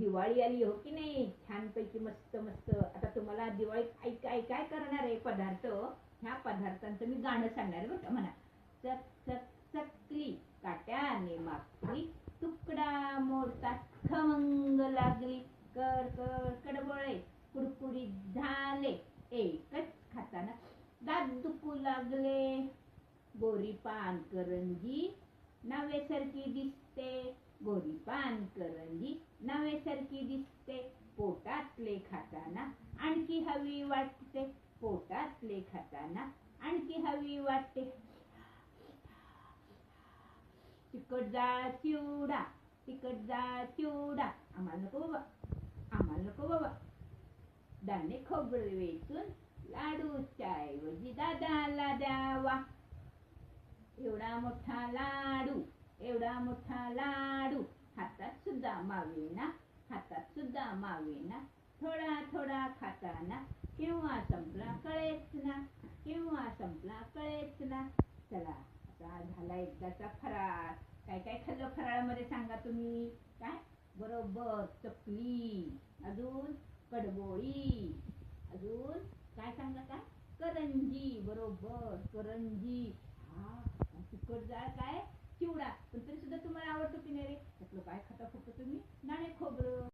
दिवाळी आली हो की नाही, छानपैकी मस्त मस्त. आता तुम्हाला दिवाळीत काय काय काय करणार आहे पदार्थ, ह्या पदार्थांचं मी गाणं सांगणार आहे बरं का. म्हणा, चक चक चकली काट्याने माखली, तुकडा मोडता खमंग लागली, कर कर कडबळे कुडकुडीत झाले, एकच खाताना दात दुखू लागले. गोरी पान करंजी नव्यासारखी दिसते, गोरी पान करंजी नव्यासारखी दिसते, पोटातले खाताना आणखी हवी वाटते, पोटातले खाताना आणखी हवी वाटते. तिखट जाळ चिवडा, तिखट जाळ चिवडा, आम्हाला नको बाबा, आम्हाला नको बाबा. दाणे खोबरे वेचून लाडूच्या ऐवजी दादाला द्यावा. एवढा मोठा लाडू, एवढा मोठा लाडू, हातात सुद्धा मावेना, हातात सुद्धा मावेना. थोडा थोडा खाताना केव्हा संपला कळेच ना, केव्हा संपला कळेच ना. चला, आता झाला एकदाचा फराळ. काय काय खाल्लं फराळामध्ये सांगा तुम्ही. काय? बरोबर, चकली, अजून कडबोळी, अजून काय सांगा, काय? करंजी, बरोबर करंजी. हा, तिखट जाळ काय? चिवडा. पण तरी सुद्धा तुम्हाला आवडतो की नाही रे? त्यातलं काय खाता फक्त तुम्ही? दाणे खोबरं.